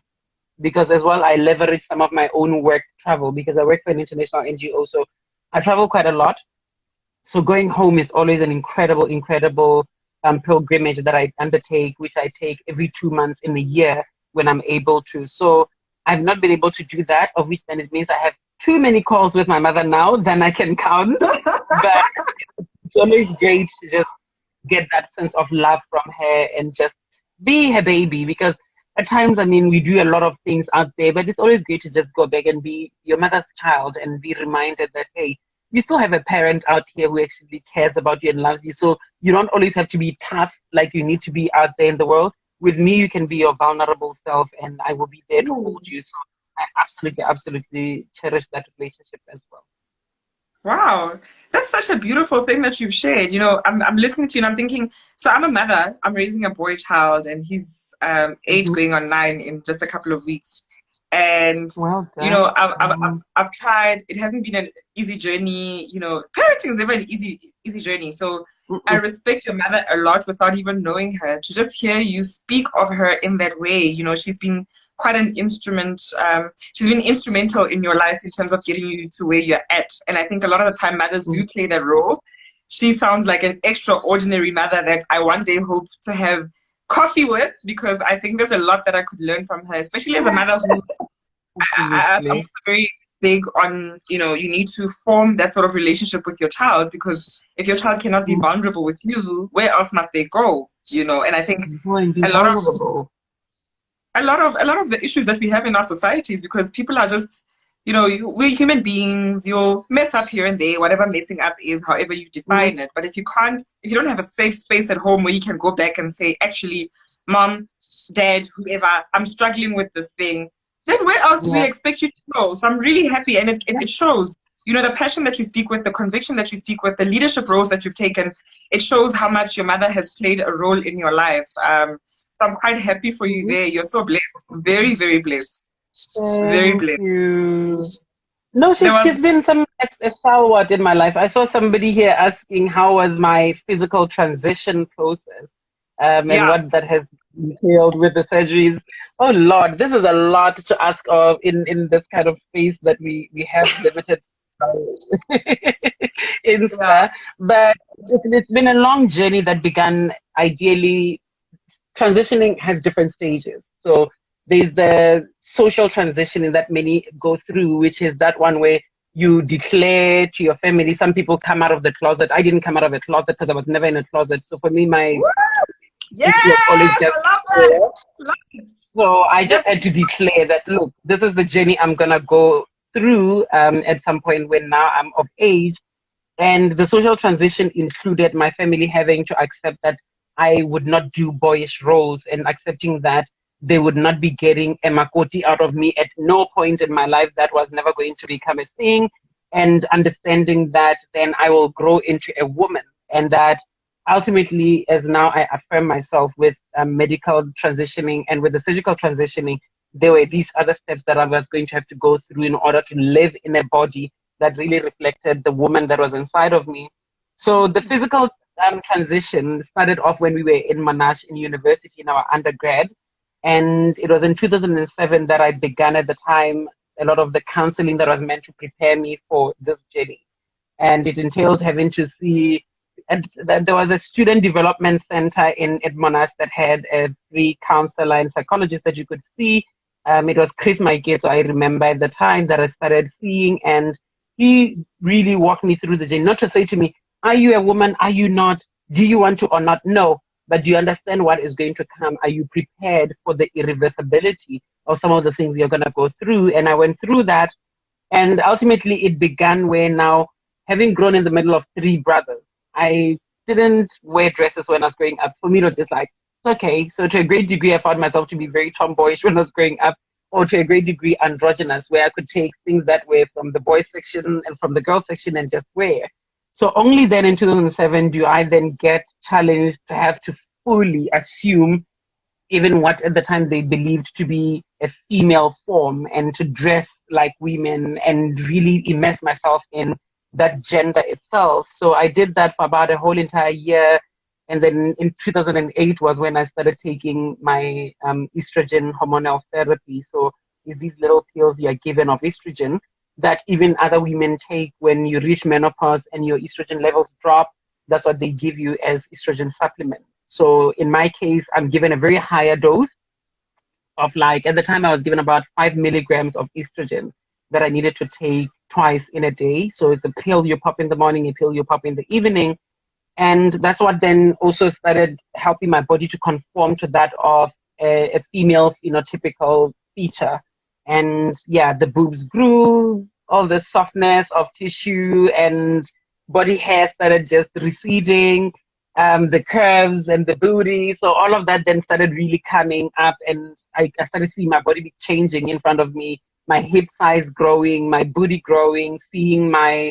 because as well I leverage some of my own work travel, because I work for an international NGO. So I travel quite a lot. So going home is always an incredible, incredible pilgrimage that I undertake, which I take every 2 months in a year when I'm able to. So I've not been able to do that, of which then it means I have too many calls with my mother now than I can count. But it's always great to just get that sense of love from her and just be her baby, because at times, I mean, we do a lot of things out there, but it's always great to just go back and be your mother's child and be reminded that, hey, you still have a parent out here who actually cares about you and loves you. So you don't always have to be tough like you need to be out there in the world. With me, you can be your vulnerable self, and I will be there to hold you. So I absolutely, absolutely cherish that relationship as well. Wow, that's such a beautiful thing that you've shared. You know, I'm listening to you and I'm thinking, so I'm a mother, I'm raising a boy child, and he's 8 going on 9 in just a couple of weeks. And, well you know, I've tried, it hasn't been an easy journey. You know, parenting is never an easy journey. So I respect your mother a lot without even knowing her. To just hear you speak of her in that way, you know, she's been quite an instrument. She's been instrumental in your life in terms of getting you to where you're at. And I think a lot of the time mothers do play that role. She sounds like an extraordinary mother that I one day hope to have coffee with, because I think there's a lot that I could learn from her, especially as a mother who I'm very big on, you know, you need to form that sort of relationship with your child, because if your child cannot be vulnerable with you, where else must they go? You know, and I think a lot of the issues that we have in our societies, because people are just, you know, we're human beings, you'll mess up here and there, whatever messing up is, however you define it. But if you don't have a safe space at home where you can go back and say, actually, Mom, Dad, whoever, I'm struggling with this thing, then where else do we expect you to go? So I'm really happy, and it shows, you know, the passion that you speak with, the conviction that you speak with, the leadership roles that you've taken. It shows how much your mother has played a role in your life. So I'm quite happy for you there. You're so blessed. Very, very blessed. Very blessed. You. No, she's been a stalwart in my life. I saw somebody here asking how was my physical transition process, and what that has entailed with the surgeries. Oh Lord, this is a lot to ask of in this kind of space that we have limited in but it's been a long journey that began ideally. Transitioning has different stages. So there's the social transitioning that many go through, which is that one where you declare to your family. Some people come out of the closet. I didn't come out of the closet because I was never in a closet. So for me, my so I just had to declare that, look, this is the journey I'm gonna go through at some point when now I'm of age. And the social transition included my family having to accept that I would not do boyish roles, and accepting that they would not be getting a makoti out of me at no point in my life. That was never going to become a thing. And understanding that then I will grow into a woman, and that ultimately, as now I affirm myself with medical transitioning and with the surgical transitioning, there were these other steps that I was going to have to go through in order to live in a body that really reflected the woman that was inside of me. So the physical transition started off when we were in Monash in university in our undergrad. And it was in 2007 that I began at the time a lot of the counseling that was meant to prepare me for this journey. And it entailed having to see, and there was a student development center in Monash that had a free counselor and psychologist that you could see. It was Chris Maike, so I remember at the time that I started seeing, and he really walked me through the journey, not to say to me, are you a woman? Are you not? Do you want to or not? No. But do you understand what is going to come? Are you prepared for the irreversibility of some of the things you're going to go through? And I went through that. And ultimately, it began where now, having grown in the middle of three brothers, I didn't wear dresses when I was growing up. For me, it was just like, okay. So to a great degree, I found myself to be very tomboyish when I was growing up, or to a great degree androgynous, where I could take things that were from the boys section and from the girls section and just wear. So only then in 2007 do I then get challenged to have to fully assume even what at the time they believed to be a female form, and to dress like women and really immerse myself in that gender itself. So I did that for about a whole entire year. And then in 2008 was when I started taking my estrogen hormonal therapy. So it's these little pills you are given of estrogen that even other women take when you reach menopause and your estrogen levels drop. That's what they give you as estrogen supplement. So in my case, I'm given a very higher dose of, like, at the time I was given about 5 milligrams of estrogen that I needed to take twice in a day. So it's a pill you pop in the morning, a pill you pop in the evening. And that's what then also started helping my body to conform to that of a female phenotypical feature. And yeah, the boobs grew, all the softness of tissue and body hair started just receding, the curves and the booty. So all of that then started really coming up, and I started seeing my body changing in front of me, my hip size growing, my booty growing, seeing my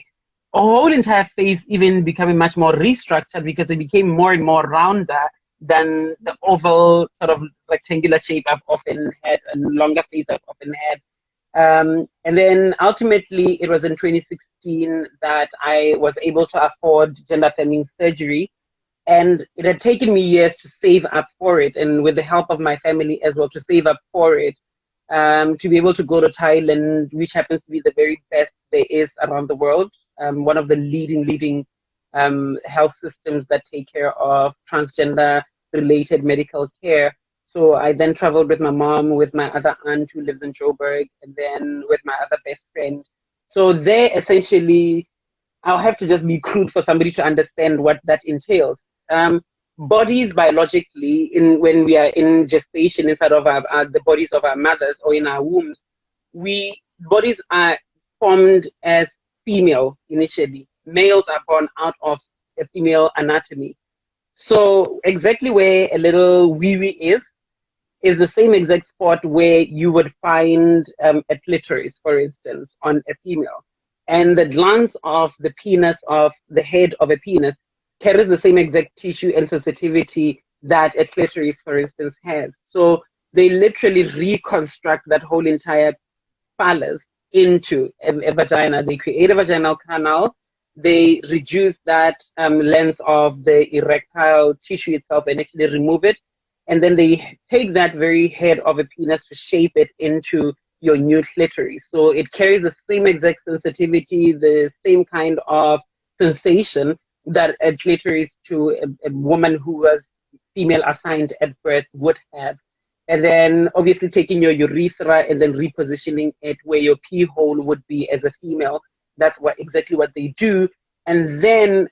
whole entire face even becoming much more restructured because it became more and more rounder than the oval sort of rectangular shape I've often had, and longer face I've often had. And then ultimately it was in 2016 that I was able to afford gender affirming surgery. And it had taken me years to save up for it, and with the help of my family as well, to save up for it, to be able to go to Thailand, which happens to be the very best there is around the world. One of the leading health systems that take care of transgender related medical care. So I then traveled with my mom, with my other aunt who lives in Joburg, and then with my other best friend. So there, essentially, I'll have to just be crude for somebody to understand what that entails. Bodies biologically, when we are in gestation inside of the bodies of our mothers or in our wombs, bodies are formed as female initially. Males are born out of a female anatomy. So exactly where a little wee-wee is the same exact spot where you would find a clitoris, for instance, on a female. And the glans of the penis, of the head of a penis, carries the same exact tissue and sensitivity that a clitoris, for instance, has. So they literally reconstruct that whole entire phallus into a vagina. They create a vaginal canal. They reduce that length of the erectile tissue itself and actually remove it. And then they take that very head of a penis to shape it into your new clitoris. So it carries the same exact sensitivity, the same kind of sensation that a clitoris to a woman who was female assigned at birth would have. And then obviously taking your urethra and then repositioning it where your pee hole would be as a female. That's exactly what they do. And then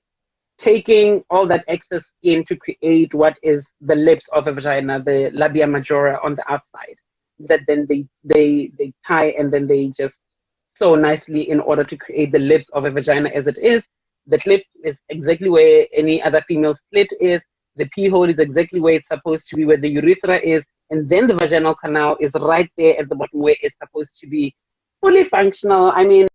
taking all that excess skin to create what is the lips of a vagina, the labia majora on the outside, that then they tie and then they just sew nicely in order to create the lips of a vagina as it is. The clit is exactly where any other female's clit is. The pee hole is exactly where it's supposed to be, where the urethra is. And then the vaginal canal is right there at the bottom where it's supposed to be, fully functional. I mean,